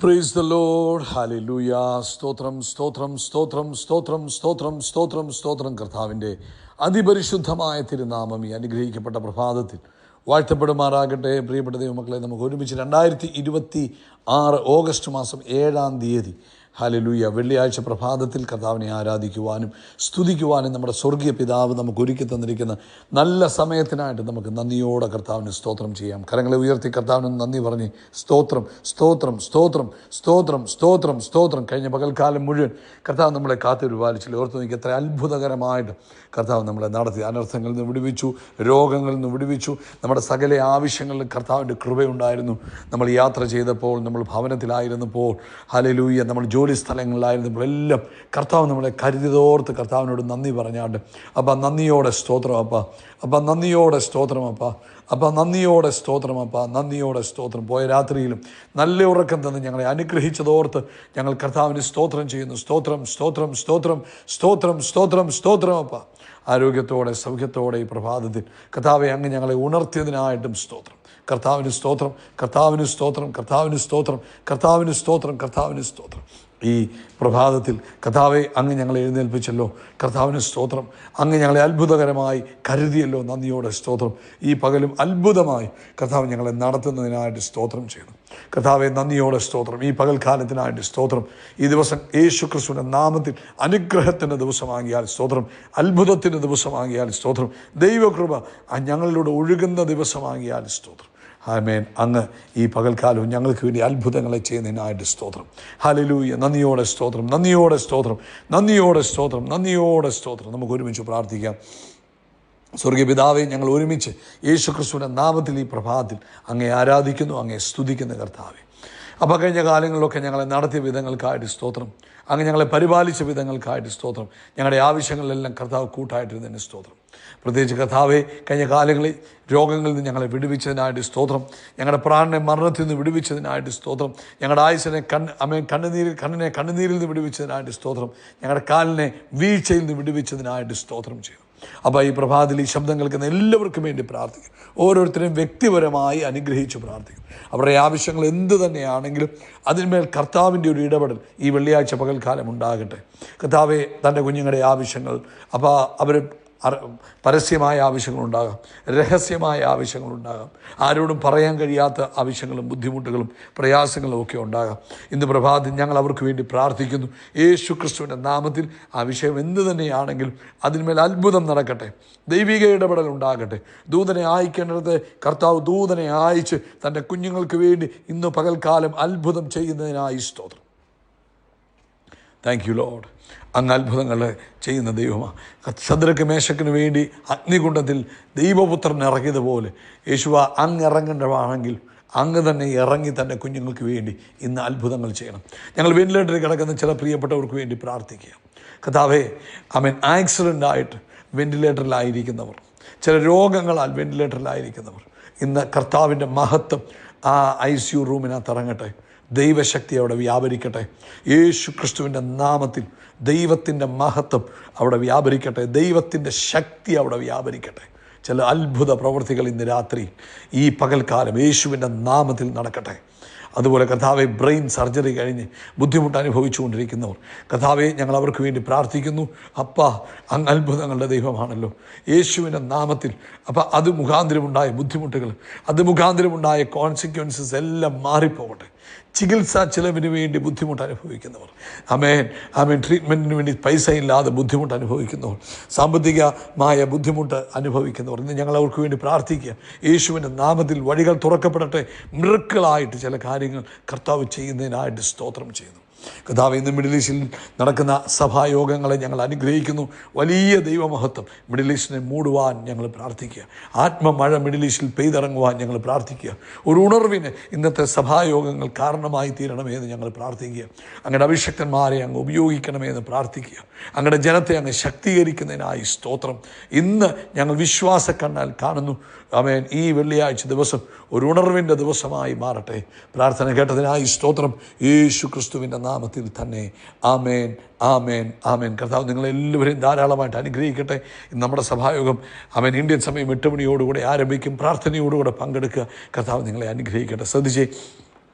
Praise the Lord. Hallelujah. സ്തോത്രം സ്തോത്രം സ്തോത്രം സ്തോത്രം സ്തോത്രം സ്തോത്രം സ്തോത്രം. കർത്താവിൻ്റെ അതിപരിശുദ്ധമായ തിരുനാമം ഈ അനുഗ്രഹിക്കപ്പെട്ട പ്രഭാതത്തിൽ വാഴ്ത്തപ്പെടുമാറാകട്ടെ. പ്രിയപ്പെട്ട ദൈവമക്കളെ, നമുക്ക് ഒരുമിച്ച് 2026 ഓഗസ്റ്റ് മാസം 7-ാം തീയതി ഹല്ലേലൂയ വെള്ളിയാഴ്ച പ്രഭാതത്തിൽ കർത്താവിനെ ആരാധിക്കുവാനും സ്തുതിക്കുവാനും നമ്മുടെ സ്വർഗീയ പിതാവ് നമുക്ക് ഒരുക്കി തന്നിരിക്കുന്ന നല്ല സമയത്തിനായിട്ട് നമുക്ക് നന്ദിയോടെ കർത്താവിന് സ്തോത്രം ചെയ്യാം. കരങ്ങളെ ഉയർത്തി കർത്താവിന് നന്ദി പറഞ്ഞ് സ്തോത്രം സ്തോത്രം സ്തോത്രം സ്തോത്രം സ്തോത്രം സ്തോത്രം. കഴിഞ്ഞ പകൽക്കാലം മുഴുവൻ കർത്താവ് നമ്മളെ കാത്തുപരിപാലിച്ചില്ല. ഓർത്ത് നോക്കി എത്ര അത്ഭുതകരമായിട്ട് കർത്താവ് നമ്മളെ നടത്തി. അനർത്ഥങ്ങളിൽ നിന്ന് വിടുവിച്ചു, രോഗങ്ങളിൽ നിന്ന് വിടുവിച്ചു. നമ്മുടെ സകല ആവശ്യങ്ങളിൽ കർത്താവിൻ്റെ കൃപയുണ്ടായിരുന്നു. നമ്മൾ യാത്ര ചെയ്തപ്പോൾ, നമ്മൾ ഭവനത്തിലായിരുന്നപ്പോൾ, ഹല്ലേലൂയ നമ്മൾ ജോലി സ്ഥലങ്ങളിലായിരുന്നപ്പോൾ എല്ലാം കർത്താവ് നമ്മളെ കരുതിയതോർത്ത് കർത്താവിനോട് നന്ദി പറഞ്ഞാണ്ട് അപ്പം നന്ദിയോടെ സ്തോത്രം അപ്പ, അപ്പം നന്ദിയോടെ സ്തോത്രം അപ്പ, അപ്പം നന്ദിയോടെ സ്തോത്രം അപ്പ, നന്ദിയോടെ സ്തോത്രം. പോയ രാത്രിയിലും നല്ല ഉറക്കം തന്ന് ഞങ്ങളെ അനുഗ്രഹിച്ചതോർത്ത് ഞങ്ങൾ കർത്താവിന് സ്തോത്രം ചെയ്യുന്നു. സ്തോത്രം സ്തോത്രം സ്തോത്രം സ്തോത്രം സ്തോത്രം സ്തോത്രം അപ്പ. ആരോഗ്യത്തോടെ സൗഖ്യത്തോടെ ഈ പ്രഭാതത്തിൽ കർത്താവെ അങ്ങ് ഞങ്ങളെ ഉണർത്തിയതിനായിട്ടും സ്തോത്രം. കർത്താവിന് സ്തോത്രം, കർത്താവിന് സ്തോത്രം, കർത്താവിന് സ്തോത്രം, കർത്താവിന് സ്തോത്രം, കർത്താവിന് സ്തോത്രം. ഈ പ്രഭാതത്തിൽ കർത്താവെ അങ്ങ് ഞങ്ങളെ എഴുന്നേൽപ്പിച്ചല്ലോ, കർത്താവിന് സ്തോത്രം. അങ്ങ് ഞങ്ങളെ അത്ഭുതകരമായി കരുതിയല്ലോ, നന്ദിയോടെ സ്തോത്രം. ഈ പകലും അത്ഭുതമായി കർത്താവ് ഞങ്ങളെ നടത്തുന്നതിനായിട്ട് സ്തോത്രം ചെയ്യണം. കർത്താവെ നന്ദിയോടെ സ്തോത്രം. ഈ പകൽക്കാലത്തിനായിട്ട് സ്തോത്രം. ഈ ദിവസം യേശു ക്രിസ്തുവിൻ്റെ നാമത്തിൽ അനുഗ്രഹത്തിൻ്റെ ദിവസമാകിയാൽ സ്തോത്രം, അത്ഭുതത്തിൻ്റെ ദിവസമാകിയാൽ സ്തോത്രം, ദൈവകൃപ ഞങ്ങളിലൂടെ ഒഴുകുന്ന ദിവസമാകിയാൽ സ്തോത്രം. ആമേൻ. അങ്ങ് ഈ പകൽക്കാലവും ഞങ്ങൾക്ക് വേണ്ടി അത്ഭുതങ്ങളെ ചെയ്യുന്നതിനായിട്ട് സ്തോത്രം. ഹല്ലേലൂയ. നന്ദിയോടെ സ്തോത്രം, നന്ദിയോടെ സ്തോത്രം, നന്ദിയോടെ സ്തോത്രം, നന്ദിയോടെ സ്തോത്രം. നമുക്ക് ഒരുമിച്ച് പ്രാർത്ഥിക്കാം. സ്വർഗീയ പിതാവേ, ഞങ്ങൾ ഒരുമിച്ച് യേശു ക്രിസ്തുവിൻ്റെ നാമത്തിൽ ഈ പ്രഭാതത്തിൽ അങ്ങേ ആരാധിക്കുന്നു, അങ്ങേ സ്തുതിക്കുന്ന കർത്താവേ. അപ്പോൾ കഴിഞ്ഞ കാലങ്ങളിലൊക്കെ ഞങ്ങളെ നടത്തിയ വിധങ്ങൾക്കായിട്ട് സ്തോത്രം. അങ്ങ് ഞങ്ങളെ പരിപാലിച്ച വിധങ്ങൾക്കായിട്ട് സ്തോത്രം. ഞങ്ങളുടെ ആവശ്യങ്ങളിലെല്ലാം കർത്താവ് കൂട്ടായിട്ടിരുന്നതിന് സ്തോത്രം. പ്രത്യേകിച്ച് കർത്താവെ, കഴിഞ്ഞ കാലങ്ങളിൽ രോഗങ്ങളിൽ നിന്ന് ഞങ്ങളെ വിടുവിച്ചതിനായിട്ട് സ്തോത്രം. ഞങ്ങളുടെ പ്രാണനെ മരണത്തിൽ നിന്ന് വിടുവിച്ചതിനായിട്ട് സ്തോത്രം. ഞങ്ങളുടെ ആയുസ്സിനെ കണ്ണിനെ കണ്ണുനീരിൽ നിന്ന് വിടുവിച്ചതിനായിട്ട് സ്തോത്രം. ഞങ്ങളുടെ കാലിനെ വീഴ്ചയിൽ നിന്ന് വിടുവിച്ചതിനായിട്ട് സ്തോത്രം ചെയ്തു. അപ്പോൾ ഈ പ്രഭാതത്തിൽ ഈ ശബ്ദം കേൾക്കുന്ന എല്ലാവർക്കും വേണ്ടി പ്രാർത്ഥിക്കും. ഓരോരുത്തരെയും വ്യക്തിപരമായി അനുഗ്രഹിച്ച് പ്രാർത്ഥിക്കും. അവരുടെ ആവശ്യങ്ങൾ എന്ത് തന്നെയാണെങ്കിലും അതിന്മേൽ കർത്താവിൻ്റെ ഒരു ഇടപെടൽ ഈ വെള്ളിയാഴ്ച പകൽക്കാലം ഉണ്ടാകട്ടെ. കർത്താവെ, തൻ്റെ കുഞ്ഞുങ്ങളുടെ ആവശ്യങ്ങൾ, അപ്പോൾ അവർ പരസ്യമായ ആവശ്യങ്ങളുണ്ടാകാം, രഹസ്യമായ ആവശ്യങ്ങളുണ്ടാകാം, ആരോടും പറയാൻ കഴിയാത്ത ആവശ്യങ്ങളും ബുദ്ധിമുട്ടുകളും പ്രയാസങ്ങളും ഒക്കെ ഉണ്ടാകാം. ഇന്ന് പ്രഭാതത്തിൽ ഞങ്ങൾ അവർക്ക് വേണ്ടി പ്രാർത്ഥിക്കുന്നു. യേശു ക്രിസ്തുവിൻ്റെ നാമത്തിൽ ആ വിഷയം എന്തു തന്നെയാണെങ്കിലും അതിന്മേൽ അത്ഭുതം നടക്കട്ടെ, ദൈവിക ഇടപെടൽ ഉണ്ടാകട്ടെ. ദൂതനെ അയക്കേണ്ടത് കർത്താവ് ദൂതനെ അയച്ച് തൻ്റെ കുഞ്ഞുങ്ങൾക്ക് വേണ്ടി ഇന്ന് പകൽക്കാലം അത്ഭുതം ചെയ്യുന്നതിനായി സ്തോത്രം. Thank you Lord. അങ്ങ് അത്ഭുതങ്ങൾ ചെയ്യുന്ന ദൈവമാണ്. ശദ്രക്ക് മേശക്കിന് വേണ്ടി അഗ്നികുണ്ഡത്തിൽ ദൈവപുത്രൻ ഇറങ്ങിയതുപോലെ യേശുവ അങ്ങ് ഇറങ്ങേണ്ടതാണെങ്കിൽ അങ്ങ് തന്നെ ഇറങ്ങി തൻ്റെ കുഞ്ഞുങ്ങൾക്ക് വേണ്ടി ഇന്ന് അത്ഭുതങ്ങൾ ചെയ്യണം. ഞങ്ങൾ വെന്റിലേറ്ററിൽ കിടക്കുന്ന ചില പ്രിയപ്പെട്ടവർക്ക് വേണ്ടി പ്രാർത്ഥിക്കുക. കർത്താവേ, ആക്സിഡൻ്റായിട്ട് വെന്റിലേറ്ററിലായിരിക്കുന്നവർ, ചില രോഗങ്ങളാൽ വെന്റിലേറ്ററിലായിരിക്കുന്നവർ, ഇന്ന് കർത്താവിൻ്റെ മഹത്വം ആ ICU റൂമിനകത്ത് ഇറങ്ങട്ടെ. ദൈവശക്തി അവിടെ വ്യാപരിക്കട്ടെ. യേശു ക്രിസ്തുവിൻ്റെ നാമത്തിൽ ദൈവത്തിൻ്റെ മഹത്വം അവിടെ വ്യാപരിക്കട്ടെ. ദൈവത്തിൻ്റെ ശക്തി അവിടെ വ്യാപരിക്കട്ടെ. ചില അത്ഭുത പ്രവൃത്തികൾ ഇന്ന് രാത്രി ഈ പകൽക്കാലം യേശുവിൻ്റെ നാമത്തിൽ നടക്കട്ടെ. അതുപോലെ കർത്താവെ, ബ്രെയിൻ സർജറി കഴിഞ്ഞ് ബുദ്ധിമുട്ട് അനുഭവിച്ചു കൊണ്ടിരിക്കുന്നവർ, കർത്താവെ, ഞങ്ങൾ അവർക്ക് വേണ്ടി പ്രാർത്ഥിക്കുന്നു. അപ്പാ, അങ്ങ് അത്ഭുതങ്ങളുടെ ദൈവമാണല്ലോ. യേശുവിൻ്റെ നാമത്തിൽ അത് മുഖാന്തരമുണ്ടായ ബുദ്ധിമുട്ടുകൾ, അത് മുഖാന്തരമുണ്ടായ കോൺസിക്വൻസസ് എല്ലാം മാറിപ്പോകട്ടെ. ചികിത്സാ ചിലവിന് വേണ്ടി ബുദ്ധിമുട്ട് അനുഭവിക്കുന്നവർ, ആമേൻ, ട്രീറ്റ്മെൻറ്റിന് വേണ്ടി പൈസ ഇല്ലാതെ ബുദ്ധിമുട്ട് അനുഭവിക്കുന്നവർ, സാമ്പത്തികമായ ബുദ്ധിമുട്ട് അനുഭവിക്കുന്നവർ, ഇന്ന് ഞങ്ങൾ അവർക്ക് വേണ്ടി പ്രാർത്ഥിക്കുക. യേശുവിൻ്റെ നാമത്തിൽ വഴികൾ തുറക്കപ്പെടട്ടെ. മിറക്കിളായിട്ട് ചില കാര്യങ്ങൾ കർത്താവ് ചെയ്യുന്നതിനായിട്ട് സ്തോത്രം ചെയ്യുന്നു. കർത്താവ്, ഇന്ന് മിഡിൽ ഈസ്റ്റിൽ നടക്കുന്ന സഭായോഗങ്ങളെ ഞങ്ങൾ അനുഗ്രഹിക്കുന്നു. വലിയ ദൈവമഹത്വം മിഡിൽ ഈസ്റ്റിനെ മൂടുവാൻ ഞങ്ങൾ പ്രാർത്ഥിക്കുക. ആത്മമഴ മിഡിൽ ഈസ്റ്റിൽ പെയ്തിറങ്ങുവാൻ ഞങ്ങൾ പ്രാർത്ഥിക്കുക. ഒരു ഉണർവിന് ഇന്നത്തെ സഭായോഗങ്ങൾ കാരണമായി തീരണമെന്ന് ഞങ്ങൾ പ്രാർത്ഥിക്കുക. അങ്ങയുടെ അഭിഷക്തന്മാരെ അങ്ങ് ഉപയോഗിക്കണമെന്ന് പ്രാർത്ഥിക്കുക. അങ്ങയുടെ ജനത്തെ അങ്ങ് ശക്തീകരിക്കുന്നതിനായി സ്തോത്രം. ഇന്ന് ഞങ്ങൾ വിശ്വാസ കണ്ണാൽ കാണുന്നു. ആമേൻ. ഈ വെള്ളിയാഴ്ച ദിവസം ഒരു ഉണർവിൻ്റെ ദിവസമായി മാറട്ടെ. പ്രാർത്ഥന കേട്ടതിനായി സ്തോത്രം. യേശു ക്രിസ്തുവിൻ്റെ നാമത്തിൽ തന്നെ. ആമേൻ, ആമേൻ, ആമേൻ. കർത്താവ് നിങ്ങളെല്ലാവരെയും ധാരാളമായിട്ട് അനുഗ്രഹിക്കട്ടെ. നമ്മുടെ സഭായോഗം ഇന്ത്യൻ സമയം 8 മണിയോടുകൂടെ ആരംഭിക്കും. പ്രാർത്ഥനയോടുകൂടെ പങ്കെടുക്കുക. കർത്താവ് നിങ്ങളെ അനുഗ്രഹിക്കട്ടെ. ശ്രദ്ധിച്ചേ,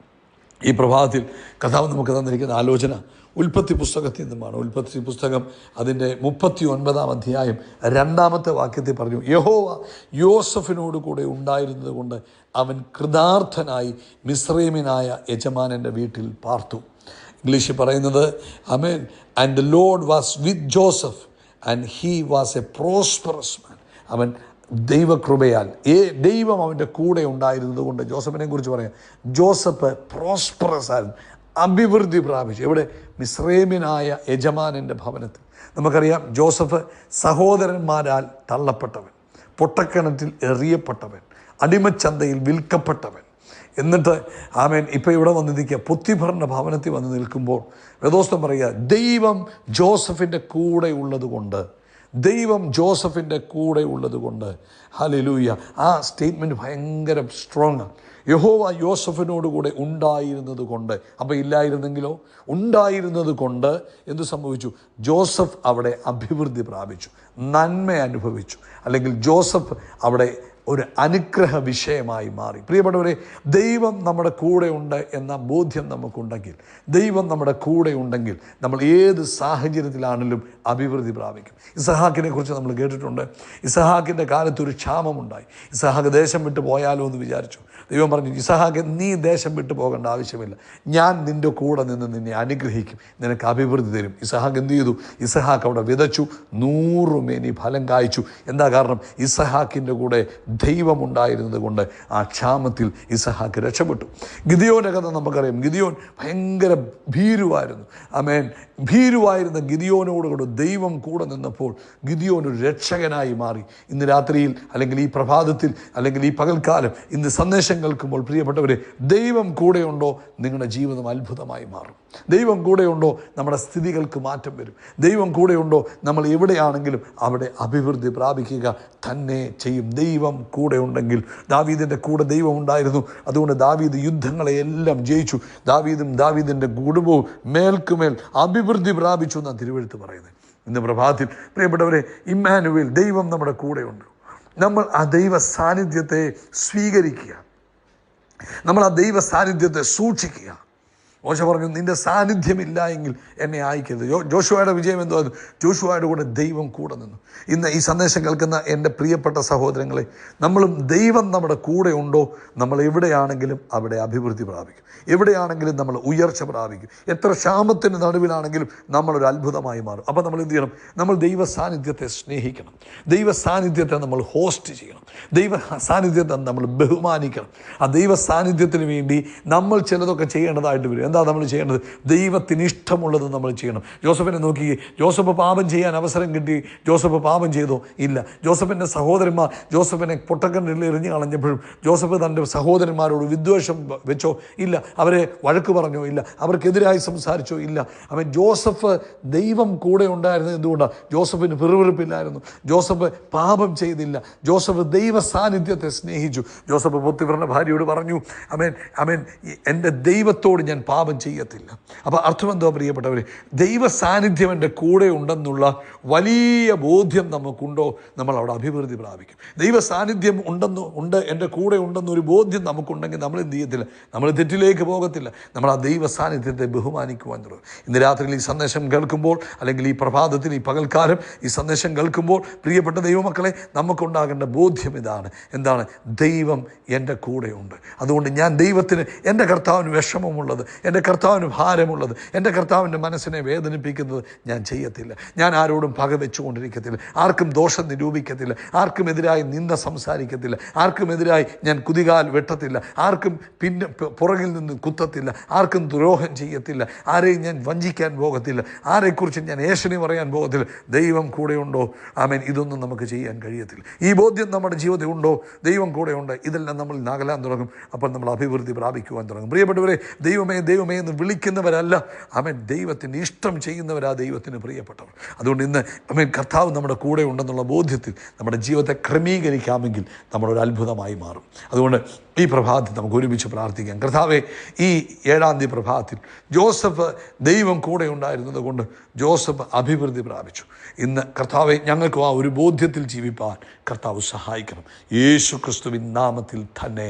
ഈ പ്രഭാതത്തിൽ കർത്താവ് നമുക്ക് തന്നിരിക്കുന്ന ആലോചന ഉൽപ്പത്തി പുസ്തകത്തിൽ നിന്നുമാണ്. ഉൽപ്പത്തി പുസ്തകം അതിൻ്റെ 39-ാം അധ്യായം 2-ാമത്തെ വാക്യത്തിൽ പറഞ്ഞു, യഹോവ യോസഫിനോട് കൂടെ ഉണ്ടായിരുന്നത് കൊണ്ട് അവൻ കൃതാർത്ഥനായി മിസ്രൈമ്യനായ യജമാനൻ്റെ വീട്ടിൽ പാർത്തു. ഇംഗ്ലീഷിൽ പറയുന്നത് amen, and the Lord was with Joseph and he was a prosperous man. അവൻ ദൈവകൃപയാൽ ദൈവം അവൻ്റെ കൂടെ ഉണ്ടായിരുന്നത് കൊണ്ട്, ജോസഫിനെ കുറിച്ച് പറയാം, ജോസഫ് പ്രോസ്പെറസ് ആയിരുന്നു, അഭിവൃദ്ധി പ്രാപിച്ചു. എവിടെ? മിസ്രൈമ്യനായ യജമാനൻ്റെ ഭവനത്തിൽ. നമുക്കറിയാം, ജോസഫ് സഹോദരന്മാരാൽ തള്ളപ്പെട്ടവൻ, പൊട്ടക്കിണറ്റിൽ എറിയപ്പെട്ടവൻ, അടിമച്ചന്തയിൽ വിൽക്കപ്പെട്ടവൻ. എന്നിട്ട് ആമേൻ ഇപ്പോൾ ഇവിടെ വന്ന് നിൽക്കുക, പൊത്തിഫറിൻ്റെ ഭവനത്തിൽ വന്ന് നിൽക്കുമ്പോൾ വേദോസ്തം പറയുക, ദൈവം ജോസഫിൻ്റെ കൂടെ ഉള്ളത് കൊണ്ട്, ദൈവം ജോസഫിൻ്റെ കൂടെ ഉള്ളത് കൊണ്ട്. ഹല്ലേലൂയ. ആ സ്റ്റേറ്റ്മെൻറ്റ് ഭയങ്കര സ്ട്രോങ്. യഹോവ യോസഫിനോട് കൂടെ ഉണ്ടായിരുന്നത് കൊണ്ട്. അപ്പോൾ ഇല്ലായിരുന്നെങ്കിലോ? ഉണ്ടായിരുന്നത് കൊണ്ട് എന്തു സംഭവിച്ചു? ജോസഫ് അവിടെ അഭിവൃദ്ധി പ്രാപിച്ചു, നന്മ അനുഭവിച്ചു. അല്ലെങ്കിൽ ജോസഫ് അവിടെ ഒരു അനുഗ്രഹ വിഷയമായി മാറി. പ്രിയപ്പെട്ടവരെ, ദൈവം നമ്മുടെ കൂടെ ഉണ്ട് എന്ന ബോധ്യം നമുക്കുണ്ടെങ്കിൽ, ദൈവം നമ്മുടെ കൂടെ ഉണ്ടെങ്കിൽ നമ്മൾ ഏത് സാഹചര്യത്തിലാണെങ്കിലും അഭിവൃദ്ധി പ്രാപിക്കും. ഇസഹാക്കിനെ കുറിച്ച് നമ്മൾ കേട്ടിട്ടുണ്ട്. ഇസഹാക്കിൻ്റെ കാലത്ത് ഒരു ക്ഷാമമുണ്ടായി. ഇസഹാക്ക് ദേശം വിട്ട് പോയാലോ എന്ന് വിചാരിച്ചു. ദൈവം പറഞ്ഞു, ഇസഹാക്ക് നീ ദേശം വിട്ടു പോകേണ്ട ആവശ്യമില്ല, ഞാൻ നിൻ്റെ കൂടെ നിന്ന് നിന്നെ അനുഗ്രഹിക്കും, നിനക്ക് അഭിവൃദ്ധി തരും. ഇസഹാക്ക് എന്ത് ചെയ്തു? ഇസഹാക്ക് അവിടെ വിതച്ചു, 100 മേനി ഫലം കായ്ച്ചു. എന്താ കാരണം? ഇസഹാക്കിൻ്റെ കൂടെ ദൈവമുണ്ടായിരുന്നത് കൊണ്ട് ആ ക്ഷാമത്തിൽ ഇസഹാക്ക് രക്ഷപ്പെട്ടു. ഗിദിയോൻ്റെ കഥ നമുക്കറിയാം. ഗിദിയോൻ ഭയങ്കര ഭീരുവായിരുന്നു. ആമേൻ. ഭീരുവായിരുന്ന ഗിദിയോനോടുകൂടെ ദൈവം കൂടെ നിന്നപ്പോൾ ഗിദിയോൻ ഒരു രക്ഷകനായി മാറി. ഇന്ന് രാത്രിയിൽ, അല്ലെങ്കിൽ ഈ പ്രഭാതത്തിൽ, അല്ലെങ്കിൽ ഈ പകൽക്കാലം, ഇന്ന് സന്ദേശം കേൾക്കുമ്പോൾ പ്രിയപ്പെട്ടവരെ, ദൈവം കൂടെയുണ്ടോ നിങ്ങളുടെ ജീവിതം അത്ഭുതമായി മാറും. ദൈവം കൂടെയുണ്ടോ നമ്മുടെ സ്ഥിതികൾക്ക് മാറ്റം വരും. ദൈവം കൂടെയുണ്ടോ നമ്മൾ എവിടെയാണെങ്കിലും അവിടെ അഭിവൃദ്ധി പ്രാപിക്കുക തന്നെ ചെയ്യും. ദൈവം കൂടെ ഉണ്ടെങ്കിൽ, ദാവീദിൻ്റെ കൂടെ ദൈവം ഉണ്ടായിരുന്നു. അതുകൊണ്ട് ദാവീദ് യുദ്ധങ്ങളെയെല്ലാം ജയിച്ചു. ദാവീദും ദാവീദിൻ്റെ കുടുംബവും മേൽക്കുമേൽ അഭിവൃദ്ധി പ്രാപിച്ചു എന്നാണ് തിരുവെഴുത്ത് പറയുന്നത്. ഇന്ന് പ്രഭാതത്തിൽ പ്രിയപ്പെട്ടവരെ, ഇമ്മാനുവേൽ, ദൈവം നമ്മുടെ കൂടെയുണ്ട്. നമ്മൾ ആ ദൈവ സാന്നിധ്യത്തെ സ്വീകരിക്കുക, നമ്മൾ ആ ദൈവ സാന്നിധ്യത്തെ സൂക്ഷിക്കുക. മോശ പറഞ്ഞു, നിൻ്റെ സാന്നിധ്യമില്ല എങ്കിൽ എന്നെ അയക്കരുത്. ജോഷുവയുടെ വിജയം എന്തോ? ജോഷുവയുടെ കൂടെ ദൈവം കൂടെ നിന്നു. ഇന്ന് ഈ സന്ദേശം കേൾക്കുന്ന എൻ്റെ പ്രിയപ്പെട്ട സഹോദരങ്ങളെ, നമ്മളും ദൈവം നമ്മുടെ കൂടെ ഉണ്ടോ, നമ്മൾ എവിടെയാണെങ്കിലും അവിടെ അഭിവൃദ്ധി പ്രാപിക്കും. എവിടെയാണെങ്കിലും നമ്മൾ ഉയർച്ച പ്രാപിക്കും. എത്ര ക്ഷാമത്തിന് നടുവിലാണെങ്കിലും നമ്മളൊരു അത്ഭുതമായി മാറും. അപ്പോൾ നമ്മൾ എന്ത് ചെയ്യണം? നമ്മൾ ദൈവ സാന്നിധ്യത്തെ സ്നേഹിക്കണം. ദൈവ സാന്നിധ്യത്തെ നമ്മൾ ഹോസ്റ്റ് ചെയ്യണം. ദൈവ സാന്നിധ്യത്തെ നമ്മൾ ബഹുമാനിക്കണം. ആ ദൈവ സാന്നിധ്യത്തിന് വേണ്ടി നമ്മൾ ചിലതൊക്കെ ചെയ്യേണ്ടതായിട്ട് വരും. എന്താ നമ്മൾ ചെയ്യേണ്ടത്? ദൈവത്തിന് ഇഷ്ടമുള്ളത് നമ്മൾ ചെയ്യണം. ജോസഫിനെ നോക്കി, ജോസഫ് പാപം ചെയ്യാൻ അവസരം കിട്ടി, ജോസഫ് പാപം ചെയ്തോ? ഇല്ല. ജോസഫിൻ്റെ സഹോദരന്മാർ ജോസഫിനെ പൊട്ടക്കിണറ്റിൽ എറിഞ്ഞു കളഞ്ഞപ്പോഴും ജോസഫ് തൻ്റെ സഹോദരന്മാരോട് വിദ്വേഷം വെച്ചോ? ഇല്ല. അവരെ വഴക്ക് പറഞ്ഞോ? ഇല്ല. അവർക്കെതിരായി സംസാരിച്ചോ? ഇല്ല. അവൻ ജോസഫ് ദൈവം കൂടെ ഉണ്ടായിരുന്നത് എന്തുകൊണ്ടാണ്? ജോസഫിന് പിറുപിറുപ്പില്ലായിരുന്നു. ജോസഫ് പാപം ചെയ്തില്ല. ജോസഫ് ദൈവ സാന്നിധ്യത്തെ സ്നേഹിച്ചു. ജോസഫ് പോത്തിഫറിന്റെ ഭാര്യയോട് പറഞ്ഞു, അമേൻ, എൻ്റെ ദൈവത്തോട് ഞാൻ പാപം ചെയ്യത്തില്ല. അപ്പോൾ അർത്ഥം എന്തോ പ്രിയപ്പെട്ടവരെ? ദൈവ സാന്നിധ്യം എൻ്റെ കൂടെ ഉണ്ടെന്നുള്ള വലിയ ബോധ്യം നമുക്കുണ്ടോ, നമ്മൾ അവിടെ അഭിവൃദ്ധി പ്രാപിക്കും. ദൈവ സാന്നിധ്യം ഉണ്ട്, എൻ്റെ കൂടെ ഉണ്ടെന്നൊരു ബോധ്യം നമുക്കുണ്ടെങ്കിൽ നമ്മൾ എന്ത് ചെയ്യത്തില്ല? നമ്മൾ തെറ്റിലേക്ക് പോകത്തില്ല. നമ്മൾ ആ ദൈവ സാന്നിധ്യത്തെ ബഹുമാനിക്കുവാൻ തുടങ്ങും. ഇന്ന് രാത്രിയിൽ ഈ സന്ദേശം കേൾക്കുമ്പോൾ, അല്ലെങ്കിൽ ഈ പ്രഭാതത്തിൽ, ഈ പകൽക്കാലം ഈ സന്ദേശം കേൾക്കുമ്പോൾ, പ്രിയപ്പെട്ട ദൈവമക്കളെ, നമുക്കുണ്ടാകേണ്ട ബോധ്യം ഇതാണ്. എന്താണ്? ദൈവം എൻ്റെ കൂടെയുണ്ട്. അതുകൊണ്ട് ഞാൻ ദൈവത്തിന്, എൻ്റെ കർത്താവിന് വിഷമമുള്ളത്, എൻ്റെ കർത്താവിന് ഭാരമുള്ളത്, എൻ്റെ കർത്താവിൻ്റെ മനസ്സിനെ വേദനിപ്പിക്കുന്നത് ഞാൻ ചെയ്യത്തില്ല. ഞാൻ ആരോടും പക വെച്ചുകൊണ്ടിരിക്കത്തില്ല, ആർക്കും ദോഷം നിരൂപിക്കത്തില്ല, ആർക്കുമെതിരായി നിന്ദ സംസാരിക്കത്തില്ല, ആർക്കുമെതിരായി ഞാൻ കുതികാൽ വെട്ടത്തില്ല, ആർക്കും പിന്നെ പുറകിൽ നിന്ന് കുത്തത്തില്ല, ആർക്കും ദ്രോഹം ചെയ്യത്തില്ല, ആരെയും ഞാൻ വഞ്ചിക്കാൻ പോകത്തില്ല, ആരെക്കുറിച്ച് ഞാൻ ഏഷണി പറയാൻ പോകത്തില്ല. ദൈവം കൂടെയുണ്ടോ? ആമേൻ. ഇതൊന്നും നമുക്ക് ചെയ്യാൻ കഴിയത്തില്ല. ഈ ബോധ്യം നമ്മുടെ ജീവിതത്തിൽ ഉണ്ടോ? ദൈവം കൂടെയുണ്ട്. ഇതെല്ലാം നമ്മൾ നകലാൻ തുടങ്ങും. അപ്പോൾ നമ്മൾ അഭിവൃദ്ധി പ്രാപിക്കുവാൻ തുടങ്ങും. പ്രിയപ്പെട്ടവരെ, ദൈവമേ ദൈവമേ എന്ന് വിളിക്കുന്നവരല്ല, ആമേൻ, ദൈവത്തിൻ്റെ ഇഷ്ടം ചെയ്യുന്നവരാ ദൈവത്തിന് പ്രിയപ്പെട്ടവർ. അതുകൊണ്ട് ഇന്ന് ആമേൻ, കർത്താവ് നമ്മുടെ കൂടെ ഉണ്ടെന്നുള്ള ബോധ്യത്തിൽ നമ്മുടെ ജീവിതത്തെ ക്രമീകരിക്കാമെങ്കിൽ നമ്മളൊരു അത്ഭുതമായി മാറും. അതുകൊണ്ട് ഈ പ്രഭാതത്തിൽ നമുക്ക് ഒരുമിച്ച് പ്രാർത്ഥിക്കാം. കർത്താവെ, ഈ 7-ാം തീയതി പ്രഭാതത്തിൽ ജോസഫ് ദൈവം കൂടെ ഉണ്ടായിരുന്നത് കൊണ്ട് ജോസഫ് അഭിവൃദ്ധി പ്രാപിച്ചു. ഇന്ന് കർത്താവെ, ഞങ്ങൾക്കും ആ ഒരു ബോധ്യത്തിൽ ജീവിപ്പാൻ കർത്താവ് സഹായിക്കണം. യേശു ക്രിസ്തുവിൻ നാമത്തിൽ തന്നെ.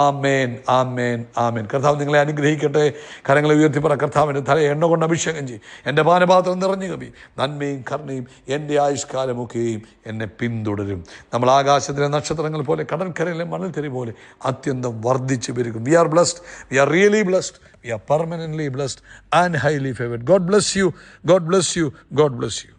ആമേൻ, ആമേൻ, ആമേൻ. കർത്താവ് നിങ്ങളെ അനുഗ്രഹിക്കട്ടെ. കരങ്ങളെ ഉയർത്തിപ്പറ, കർത്താവിൻ്റെ തല എണ്ണ കൊണ്ട് അഭിഷേകം ചെയ്യും. എൻ്റെ പാനപാത്രം നിറഞ്ഞു കവി. നന്മയും കരുണയും എൻ്റെ ആയുഷ്കാലമൊക്കെയും എന്നെ പിന്തുടരും. നമ്മൾ ആകാശത്തിലെ നക്ഷത്രങ്ങൾ പോലെ, കടൽക്കരയിലെ മണൽത്തരി പോലെ അത്യന്തം വർദ്ധിച്ചു പെരുകും. We are blessed, we are really blessed, we are permanently blessed and highly favoured. God bless you, God bless you, God bless U.